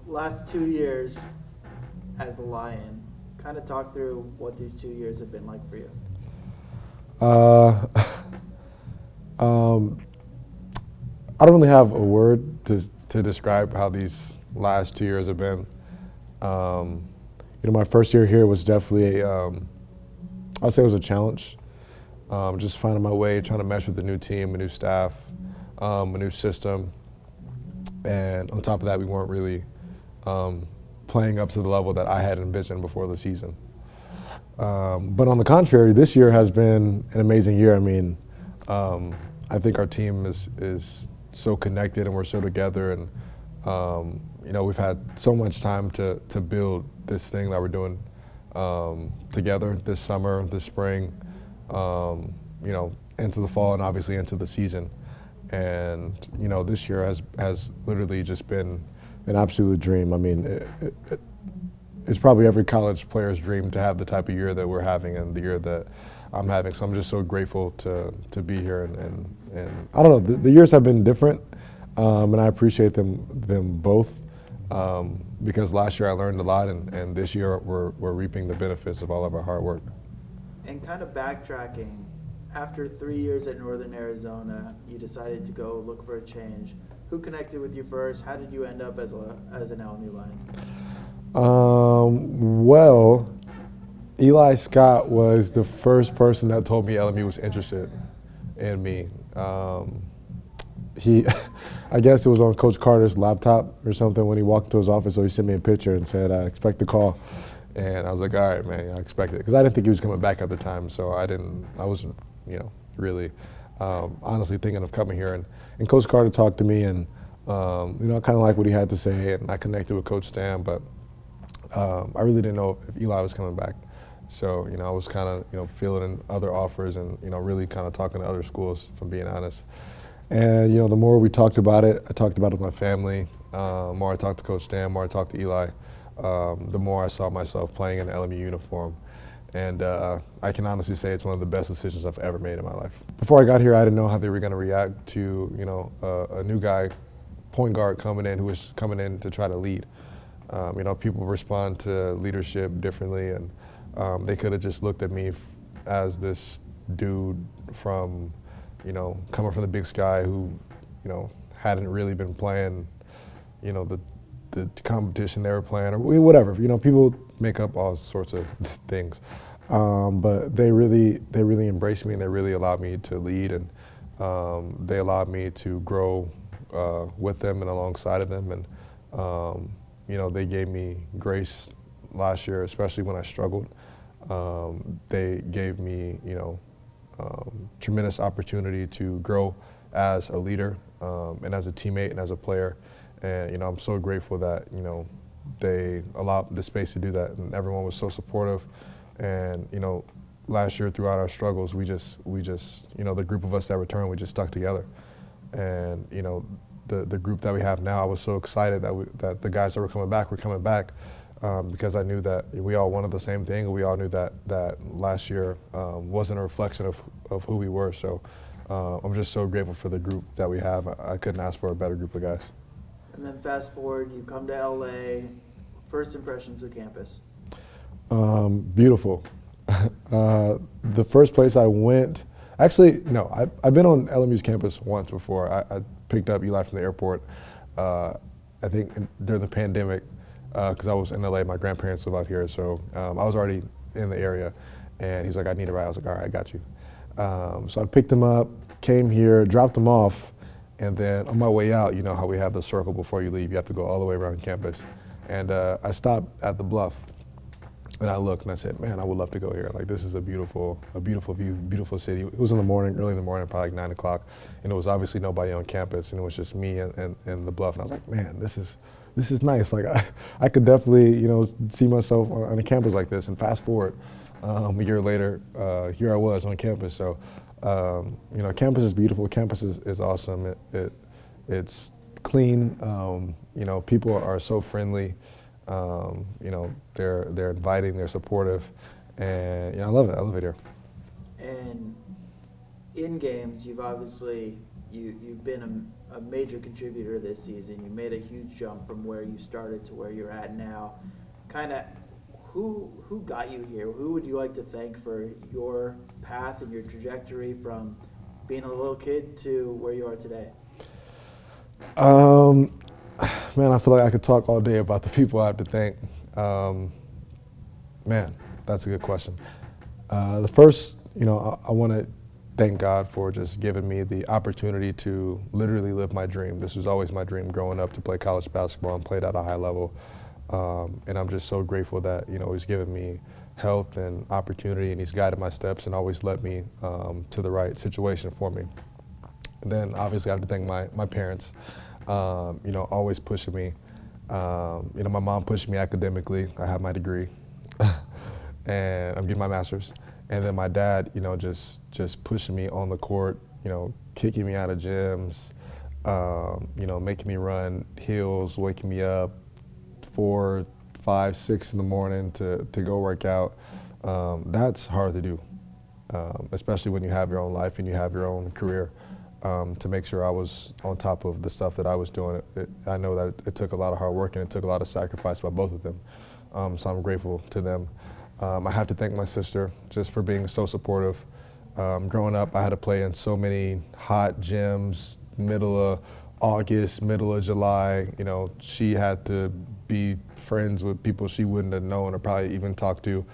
last 2 years as a Lion, kind of talk through what these 2 years have been like for you. Uh, um, I don't really have a word to describe how these last 2 years have been. My first year here was definitely, I'll say it was a challenge. Just finding my way, trying to mesh with a new team, a new staff, a new system. And on top of that, we weren't really playing up to the level that I had envisioned before the season. But on the contrary, this year has been an amazing year. I mean, I think our team is so connected and we're so together, and we've had so much time to build this thing that we're doing together this summer, this spring, into the fall, and obviously into the season. And this year has literally just been an absolute dream. I mean, it's probably every college player's dream to have the type of year that we're having and the year that I'm having. So I'm just so grateful to be here. And I don't know, the years have been different, and I appreciate them both, because last year I learned a lot, and this year we're reaping the benefits of all of our hard work. And kind of backtracking, after 3 years at Northern Arizona, you decided to go look for a change. Who connected with you first? How did you end up as an LMU Lion? Well, Eli Scott was the first person that told me LMU was interested in me. I guess it was on Coach Carter's laptop or something when he walked into his office, so he sent me a picture and said, expect the call. And I was like, all right, man, I expect it. Because I didn't think he was coming back at the time, so I wasn't, really honestly thinking of coming here. And Coach Carter talked to me, and, kind of like what he had to say, and I connected with Coach Stam, but I really didn't know if Eli was coming back. So, I was kind of, fielding other offers and, really kind of talking to other schools, if I'm being honest. And, the more we talked about it, I talked about it with my family. The more I talked to Coach Stam, the more I talked to Eli, the more I saw myself playing in an LMU uniform. And I can honestly say it's one of the best decisions I've ever made in my life. Before I got here, I didn't know how they were going to react to, a new guy, point guard coming in, who was coming in to try to lead. People respond to leadership differently, and they could have just looked at me as this dude from, coming from the Big Sky who, hadn't really been playing, the competition they were playing or whatever. People make up all sorts of things, but they really embraced me, and they really allowed me to lead, and they allowed me to grow with them and alongside of them, and they gave me grace last year, especially when I struggled. They gave me, tremendous opportunity to grow as a leader, and as a teammate and as a player. And, I'm so grateful that, they allowed the space to do that, and everyone was so supportive. And, last year throughout our struggles, we just, the group of us that returned, we just stuck together. And, the group that we have now, I was so excited that the guys that were coming back, because I knew that we all wanted the same thing, and we all knew that last year wasn't a reflection of who we were. So I'm just so grateful for the group that we have. I couldn't ask for a better group of guys. And then fast forward, you come to LA, first impressions of campus. Beautiful. The first place I went, actually, no, I've been on LMU's campus once before. I picked up Eli from the airport, I think during the pandemic, because I was in LA, my grandparents live out here, so I was already in the area, and he's like, I need a ride. I was like, all right, I got you. So I picked him up, came here, dropped him off, and then on my way out, you know how we have the circle before you leave, you have to go all the way around campus. And I stopped at the Bluff, and I looked and I said, man, I would love to go here. Like, this is a beautiful view, beautiful city. It was in the morning, early in the morning, probably like 9 o'clock, and it was obviously nobody on campus, and it was just me and the Bluff. And I was like, man, this is nice. Like, I could definitely, see myself on a campus like this. And fast forward, a year later, here I was on campus. So, campus is beautiful. Campus is awesome. It's clean. People are so friendly. They're inviting, they're supportive, and I love it. I love it here. And in games, you've obviously you've been a major contributor this season. You made a huge jump from where you started to where you're at now. Kind of, who got you here? Who would you like to thank for your path and your trajectory from being a little kid to where you are today? Man, I feel like I could talk all day about the people I have to thank. Man, that's a good question. The first, I want to thank God for just giving me the opportunity to literally live my dream. This was always my dream growing up, to play college basketball and played at a high level. And I'm just so grateful that, He's given me health and opportunity, and He's guided my steps and always led me to the right situation for me. And then obviously I have to thank my parents, always pushing me. My mom pushed me academically. I have my degree and I'm getting my master's. And then my dad, just pushing me on the court, kicking me out of gyms, making me run hills, waking me up 4, 5, 6 in the morning to go work out. That's hard to do, especially when you have your own life and you have your own career. To make sure I was on top of the stuff that I was doing. I know that it took a lot of hard work and it took a lot of sacrifice by both of them. So I'm grateful to them. I have to thank my sister just for being so supportive. Growing up, I had to play in so many hot gyms, middle of August, middle of July. She had to be friends with people she wouldn't have known or probably even talked to,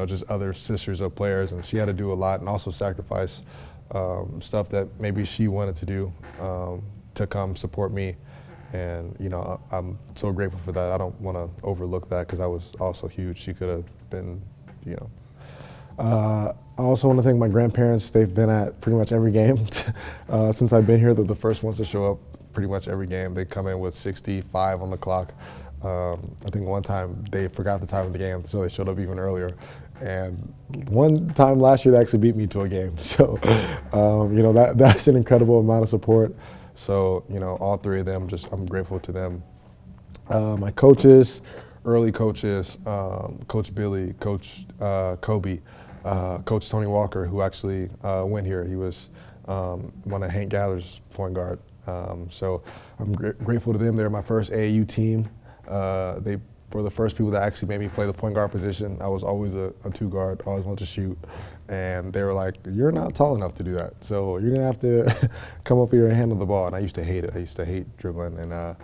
just other sisters of players. And she had to do a lot and also sacrifice stuff that maybe she wanted to do to come support me. And, I'm so grateful for that. I don't want to overlook that because I was also huge. She could have been, I also want to thank my grandparents. They've been at pretty much every game since I've been here. They're the first ones to show up pretty much every game. They come in with 65 on the clock. I think one time they forgot the time of the game, so they showed up even earlier. And one time last year, they actually beat me to a game. So, that's an incredible amount of support. So, all three of them, I'm grateful to them. My coaches, early coaches, Coach Billy, Coach Kobe, Coach Tony Walker, who actually went here. He was one of Hank Gather's point guard. So I'm grateful to them. They're my first AAU team. They were the first people that actually made me play the point guard position. I was always a two guard, always wanted to shoot. And they were like, you're not tall enough to do that. So you're gonna have to come up here and handle the ball. And I used to hate it. I used to hate dribbling. And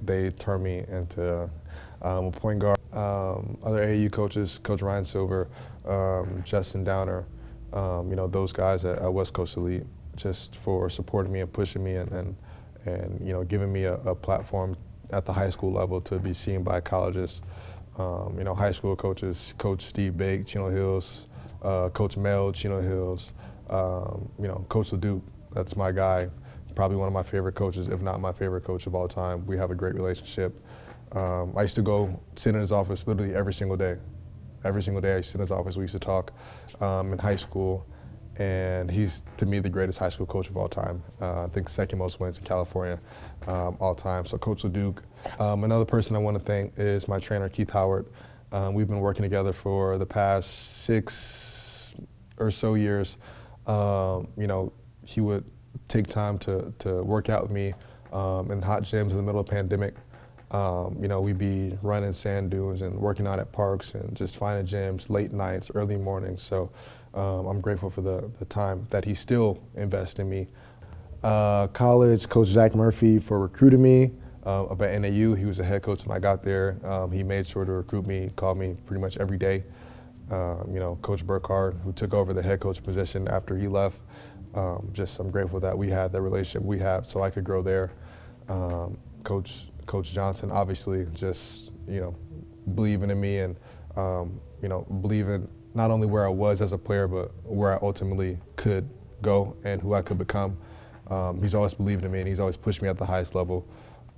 they turned me into a point guard. Other AAU coaches, Coach Ryan Silver, Justin Downer, those guys at West Coast Elite, just for supporting me and pushing me and giving me a platform at the high school level to be seen by colleges. High school coaches, Coach Steve Bake, Chino Hills, Coach Mel, Chino Hills, Coach LeDuc, that's my guy, probably one of my favorite coaches, if not my favorite coach of all time. We have a great relationship. I used to go sit in his office literally every single day. Every single day I used to sit in his office. We used to talk in high school. And he's, to me, the greatest high school coach of all time. I think second most wins in California all time. So Coach LeDuc. Another person I want to thank is my trainer, Keith Howard. We've been working together for the past 6 or so years. He would take time to work out with me in hot gyms in the middle of the pandemic. We'd be running sand dunes and working out at parks and just finding gyms late nights, early mornings. So I'm grateful for the time that he still invests in me. College, Coach Zach Murphy for recruiting me. Up at NAU, he was the head coach when I got there. He made sure to recruit me, called me pretty much every day. Coach Burkhardt, who took over the head coach position after he left. I'm grateful that we had the relationship we have so I could grow there. Coach Johnson, obviously, just, believing in me and, believing not only where I was as a player, but where I ultimately could go and who I could become. He's always believed in me and he's always pushed me at the highest level.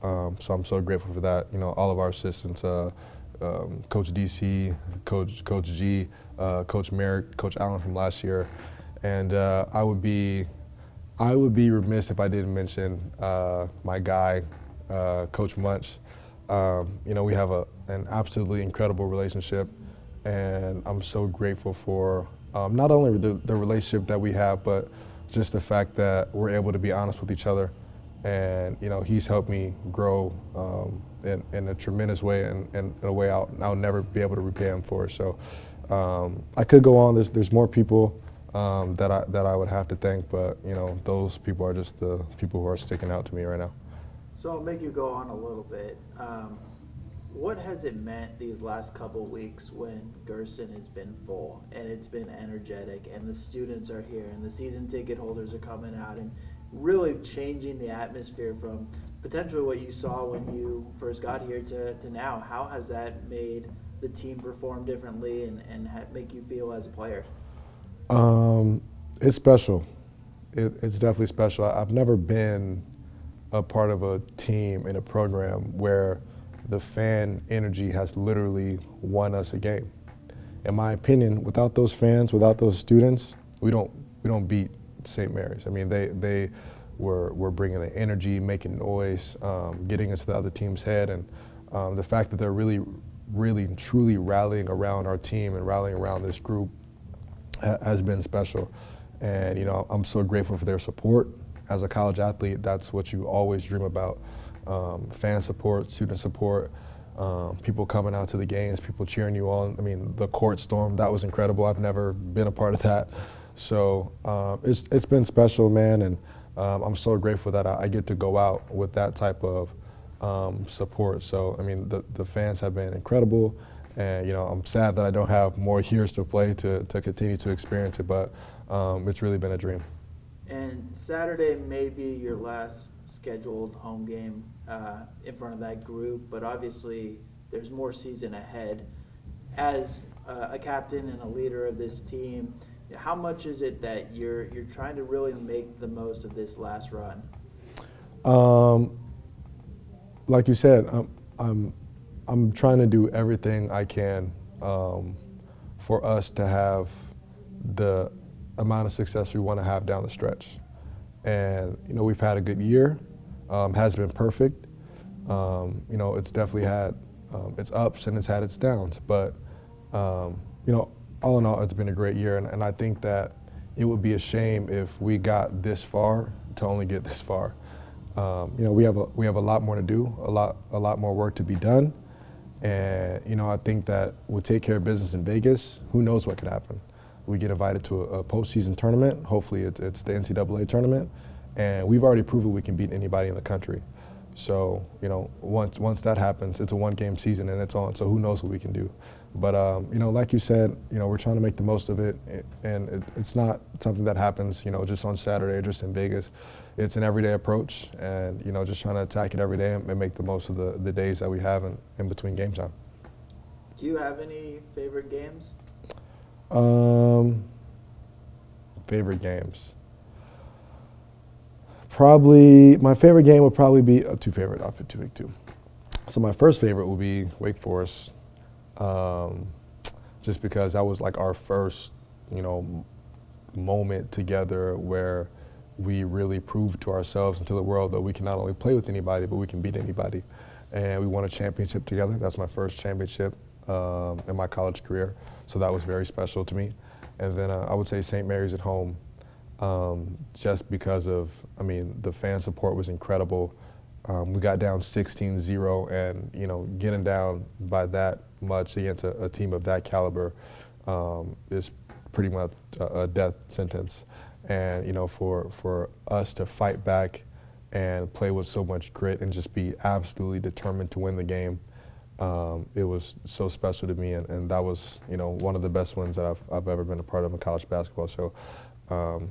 So I'm so grateful for that. All of our assistants, Coach DC, Coach G, Coach Merrick, Coach Allen from last year. And I would be remiss if I didn't mention my guy, Coach Munch. We have an absolutely incredible relationship, and I'm so grateful for not only the relationship that we have, but just the fact that we're able to be honest with each other, and he's helped me grow in a tremendous way, and in a way I'll never be able to repay him for. So I could go on. There's more people that I would have to thank, but those people are just the people who are sticking out to me right now. So I'll make you go on a little bit. What has it meant these last couple weeks when Gerson has been full and it's been energetic and the students are here and the season ticket holders are coming out and really changing the atmosphere from potentially what you saw when you first got here to now? How has that made the team perform differently and make you feel as a player? It's special. It's definitely special. I've never been a part of a team in a program where the fan energy has literally won us a game. In my opinion, without those fans, without those students, we don't beat St. Mary's. I mean, they were bringing the energy, making noise, getting into the other team's head, and the fact that they're really, truly rallying around our team and rallying around this group has been special. And I'm so grateful for their support. As a college athlete, that's what you always dream about. Fan support, student support, people coming out to the games, people cheering you on. I mean, the court storm, that was incredible. I've never been a part of that. So it's been special, man, and I'm so grateful that I get to go out with that type of support. So, I mean, the fans have been incredible, and I'm sad that I don't have more years to play to continue to experience it, but it's really been a dream. And Saturday may be your last scheduled home game in front of that group, but obviously there's more season ahead. As a captain and a leader of this team, how much is it that you're trying to really make the most of this last run? Like you said, I'm trying to do everything I can for us to have the amount of success we want to have down the stretch. And we've had a good year. Has been perfect. It's definitely had its ups and it's had its downs. But all in all, it's been a great year. And I think that it would be a shame if we got this far to only get this far. We have a lot more to do, a lot more work to be done. And I think that we'll take care of business in Vegas. Who knows what could happen? We get invited to a postseason tournament. Hopefully it's the NCAA tournament. And we've already proven we can beat anybody in the country. So, once that happens, it's a one-game season and it's on. So who knows what we can do? But, like you said, we're trying to make the most of it. And it's not something that happens, just on Saturday or just in Vegas. It's an everyday approach, and, just trying to attack it every day and make the most of the days that we have in between game time. Do you have any favorite games? Favorite games. Probably, my favorite game would probably be two favorite. I'll fit two. So my first favorite would be Wake Forest, just because that was like our first, moment together where we really proved to ourselves and to the world that we can not only play with anybody, but we can beat anybody. And we won a championship together. That's my first championship in my college career. So that was very special to me. And then I would say St. Mary's at home, just because of, the fan support was incredible. We got down 16-0, and, getting down by that much against a team of that caliber is pretty much a death sentence. And, for us to fight back and play with so much grit and just be absolutely determined to win the game, it was so special to me, and that was, one of the best wins that I've ever been a part of in college basketball. So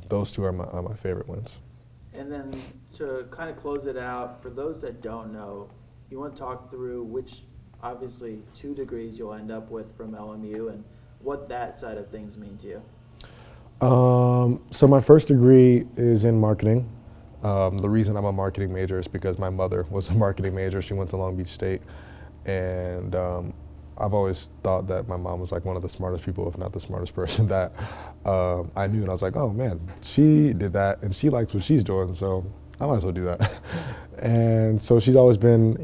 those two are my favorite wins. And then to kind of close it out, for those that don't know, you want to talk through which, obviously, 2 degrees you'll end up with from LMU and what that side of things mean to you. So my first degree is in marketing. The reason I'm a marketing major is because my mother was a marketing major. She went to Long Beach State. And I've always thought that my mom was like one of the smartest people, if not the smartest person that I knew. And I was like, oh man, she did that and she likes what she's doing, so I might as well do that. And so she's always been,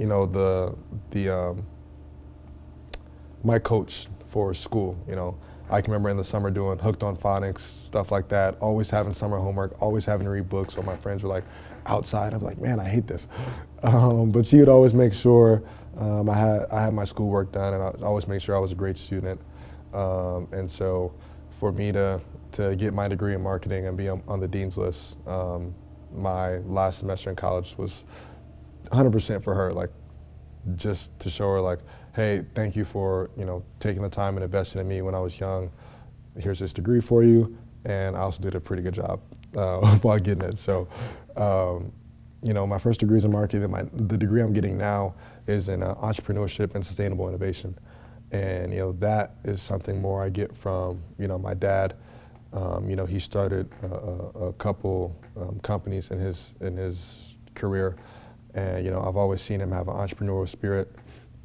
my coach for school, I can remember in the summer doing hooked on phonics, stuff like that, always having summer homework, always having to read books. So my friends were like outside. I'm like, man, I hate this. But she would always make sure I had my schoolwork done, and I always make sure I was a great student. And so for me to get my degree in marketing and be on the dean's list, my last semester in college was 100% for her, like just to show her like, hey, thank you for taking the time and investing in me when I was young. Here's this degree for you, and I also did a pretty good job while getting it. So, my first degree is in marketing. The degree I'm getting now is in entrepreneurship and sustainable innovation, and that is something more I get from my dad. He started a couple companies in his career, and I've always seen him have an entrepreneurial spirit.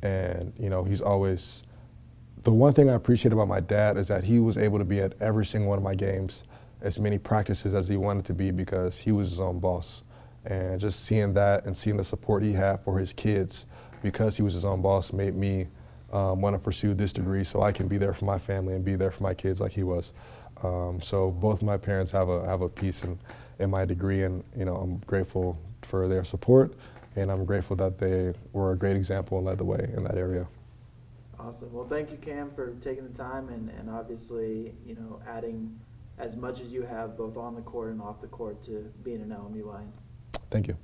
And he's always, the one thing I appreciate about my dad is that he was able to be at every single one of my games, as many practices as he wanted to be, because he was his own boss. And just seeing that and seeing the support he had for his kids because he was his own boss made me want to pursue this degree so I can be there for my family and be there for my kids like he was. So both of my parents have a piece in my degree, and I'm grateful for their support. And I'm grateful that they were a great example and led the way in that area. Awesome. Well, thank you, Cam, for taking the time and obviously, adding as much as you have both on the court and off the court to being an LMU Lion. Thank you.